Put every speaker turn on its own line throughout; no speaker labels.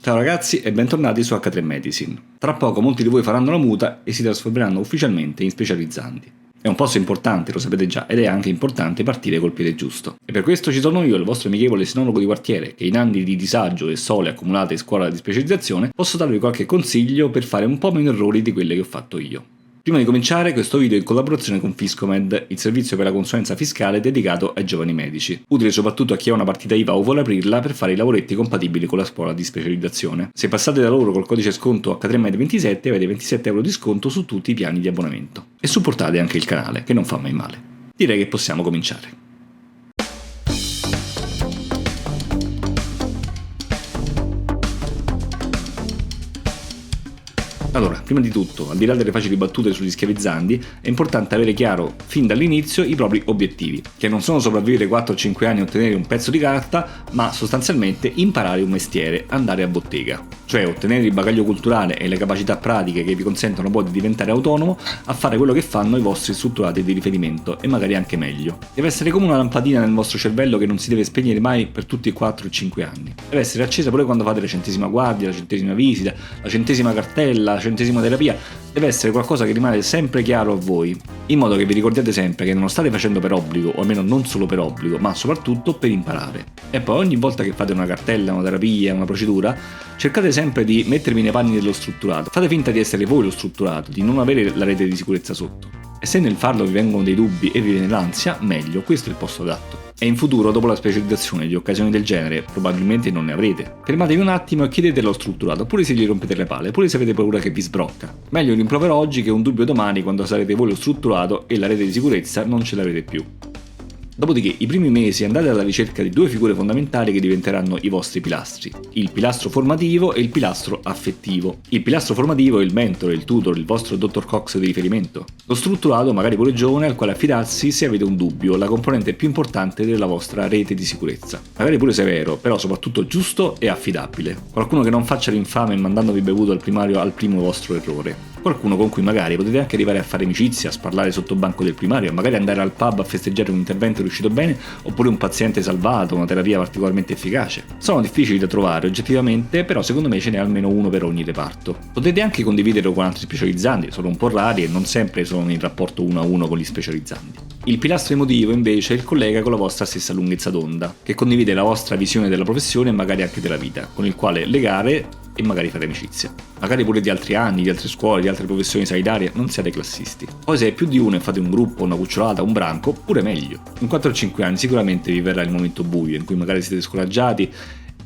Ciao ragazzi e bentornati su H3 Medicine. Tra poco molti di voi faranno la muta e si trasformeranno ufficialmente in specializzanti. È un passo importante, lo sapete già, ed è anche importante partire col piede giusto. E per questo ci sono io, il vostro amichevole sinologo di quartiere, che in anni di disagio e sole accumulate in scuola di specializzazione posso darvi qualche consiglio per fare un po' meno errori di quelli che ho fatto io. Prima di cominciare, questo video è in collaborazione con Fiscomed, il servizio per la consulenza fiscale dedicato ai giovani medici, utile soprattutto a chi ha una partita IVA o vuole aprirla per fare i lavoretti compatibili con la scuola di specializzazione. Se passate da loro col codice sconto H3Med27 avete 27 euro di sconto su tutti i piani di abbonamento. E supportate anche il canale, che non fa mai male. Direi che possiamo cominciare. Allora, prima di tutto, al di là delle facili battute sugli schiavizzandi, è importante avere chiaro fin dall'inizio i propri obiettivi, che non sono sopravvivere 4-5 anni e ottenere un pezzo di carta, ma sostanzialmente imparare un mestiere, andare a bottega. Cioè ottenere il bagaglio culturale e le capacità pratiche che vi consentono poi di diventare autonomo a fare quello che fanno i vostri strutturati di riferimento e magari anche meglio. Deve essere come una lampadina nel vostro cervello che non si deve spegnere mai per tutti i 4-5 anni. Deve essere accesa pure quando fate la 100ª guardia, la 100ª visita, la 100ª cartella, la 100ª terapia. Deve essere qualcosa che rimane sempre chiaro a voi, in modo che vi ricordiate sempre che non lo state facendo per obbligo, o almeno non solo per obbligo, ma soprattutto per imparare. E poi ogni volta che fate una cartella, una terapia, una procedura, cercate sempre di mettervi nei panni dello strutturato. Fate finta di essere voi lo strutturato, di non avere la rete di sicurezza sotto. E se nel farlo vi vengono dei dubbi e vi viene l'ansia, meglio, questo è il posto adatto. E in futuro, dopo la specializzazione, di occasioni del genere probabilmente non ne avrete. Fermatevi un attimo e chiedete allo strutturato, pure se gli rompete le palle, pure se avete paura che vi sbrocca. Meglio un rimprovero oggi che un dubbio domani quando sarete voi lo strutturato e la rete di sicurezza non ce l'avrete più. Dopodiché, i primi mesi andate alla ricerca di due figure fondamentali che diventeranno i vostri pilastri: il pilastro formativo e il pilastro affettivo. Il pilastro formativo è il mentore, il tutor, il vostro dottor Cox di riferimento. Lo strutturato, magari pure giovane, al quale affidarsi se avete un dubbio, la componente più importante della vostra rete di sicurezza. Magari pure severo, però soprattutto giusto e affidabile. Qualcuno che non faccia l'infame mandandovi bevuto al primario al primo vostro errore. Qualcuno con cui magari potete anche arrivare a fare amicizia, a sparlare sotto banco del primario, magari andare al pub a festeggiare un intervento riuscito bene, oppure un paziente salvato, una terapia particolarmente efficace. Sono difficili da trovare oggettivamente, però secondo me ce n'è almeno uno per ogni reparto. Potete anche condividerlo con altri specializzanti, sono un po' rari e non sempre sono in rapporto 1-1 con gli specializzanti. Il pilastro emotivo invece è il collega con la vostra stessa lunghezza d'onda, che condivide la vostra visione della professione e magari anche della vita, con il quale legare e magari fare amicizia. Magari pure di altri anni, di altre scuole, di altre professioni sanitarie, non siate classisti. Poi se è più di uno e fate un gruppo, una cucciolata, un branco, pure meglio. In 4-5 anni sicuramente vi verrà il momento buio, in cui magari siete scoraggiati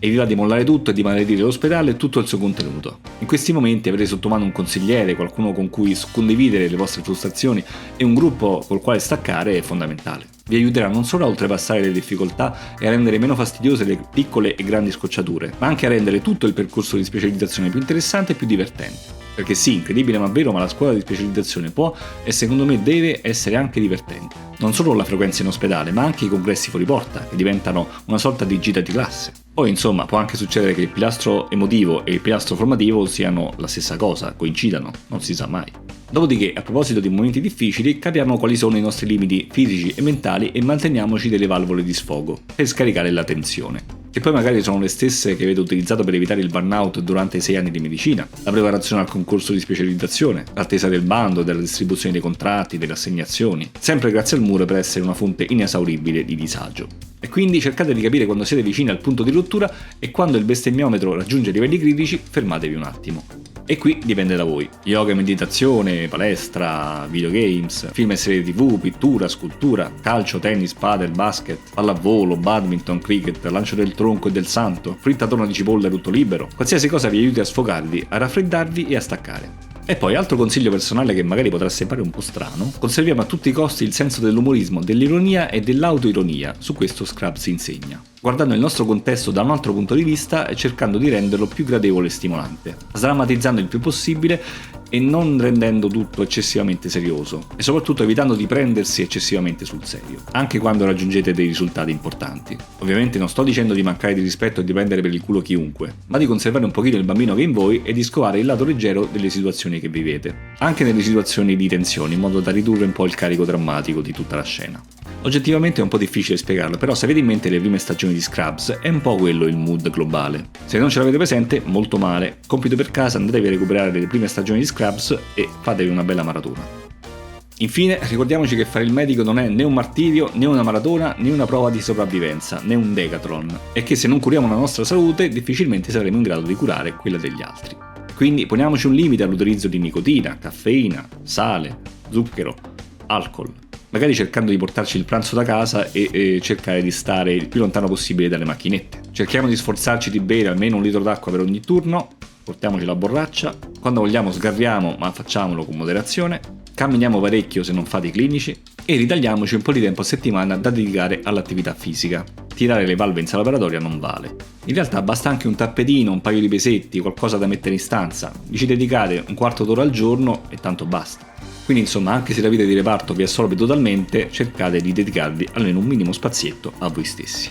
e vi va di mollare tutto e di maledire l'ospedale e tutto il suo contenuto. In questi momenti avrete sotto mano un consigliere, qualcuno con cui condividere le vostre frustrazioni e un gruppo col quale staccare è fondamentale. Vi aiuterà non solo a oltrepassare le difficoltà e a rendere meno fastidiose le piccole e grandi scocciature, ma anche a rendere tutto il percorso di specializzazione più interessante e più divertente. Perché sì, incredibile ma vero, ma la scuola di specializzazione può e secondo me deve essere anche divertente. Non solo la frequenza in ospedale, ma anche i congressi fuori porta, che diventano una sorta di gita di classe. Poi insomma può anche succedere che il pilastro emotivo e il pilastro formativo siano la stessa cosa, coincidano, non si sa mai. Dopodiché, a proposito di momenti difficili, capiamo quali sono i nostri limiti fisici e mentali e manteniamoci delle valvole di sfogo per scaricare la tensione. Che poi magari sono le stesse che avete utilizzato per evitare il burnout durante i 6 anni di medicina, la preparazione al concorso di specializzazione, l'attesa del bando, della distribuzione dei contratti, delle assegnazioni, sempre grazie al muro per essere una fonte inesauribile di disagio. E quindi cercate di capire quando siete vicini al punto di rottura e quando il bestemmiometro raggiunge livelli critici, fermatevi un attimo. E qui dipende da voi. Yoga, meditazione, palestra, videogames, film e serie TV, pittura, scultura, calcio, tennis, padel, basket, pallavolo, badminton, cricket, lancio del tronco e del santo, frittatorno di cipolla tutto libero. Qualsiasi cosa vi aiuti a sfogarvi, a raffreddarvi e a staccare. E poi, altro consiglio personale che magari potrà sembrare un po' strano, conserviamo a tutti i costi il senso dell'umorismo, dell'ironia e dell'autoironia, su questo Scrubs insegna, guardando il nostro contesto da un altro punto di vista e cercando di renderlo più gradevole e stimolante, sdrammatizzando il più possibile e non rendendo tutto eccessivamente serioso, e soprattutto evitando di prendersi eccessivamente sul serio, anche quando raggiungete dei risultati importanti. Ovviamente non sto dicendo di mancare di rispetto e di prendere per il culo chiunque, ma di conservare un pochino il bambino che è in voi e di scovare il lato leggero delle situazioni che vivete, anche nelle situazioni di tensione, in modo da ridurre un po' il carico drammatico di tutta la scena. Oggettivamente è un po' difficile spiegarlo, però se avete in mente le prime stagioni di Scrubs è un po' quello il mood globale. Se non ce l'avete presente, molto male. Compito per casa, andatevi a recuperare le prime stagioni di Scrubs e fatevi una bella maratona. Infine, ricordiamoci che fare il medico non è né un martirio, né una maratona, né una prova di sopravvivenza, né un decathlon, e che se non curiamo la nostra salute difficilmente saremo in grado di curare quella degli altri. Quindi poniamoci un limite all'utilizzo di nicotina, caffeina, sale, zucchero, alcol, magari cercando di portarci il pranzo da casa e cercare di stare il più lontano possibile dalle macchinette. Cerchiamo di sforzarci di bere almeno 1 litro d'acqua per ogni turno, portiamoci la borraccia, quando vogliamo sgarriamo ma facciamolo con moderazione, camminiamo parecchio se non fate i clinici e ritagliamoci un po' di tempo a settimana da dedicare all'attività fisica. Tirare le valve in sala operatoria non vale. In realtà basta anche un tappetino, un paio di pesetti, qualcosa da mettere in stanza. Vi ci dedicate un quarto d'ora al giorno e tanto basta. Quindi insomma, anche se la vita di reparto vi assorbe totalmente, cercate di dedicarvi almeno un minimo spazietto a voi stessi.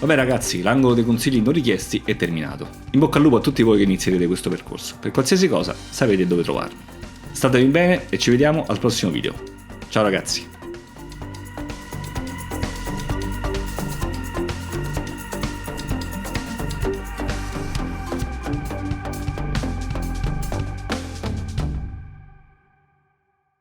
Vabbè ragazzi, l'angolo dei consigli non richiesti è terminato. In bocca al lupo a tutti voi che inizierete questo percorso. Per qualsiasi cosa sapete dove trovarmi. Statevi bene e ci vediamo al prossimo video. Ciao ragazzi!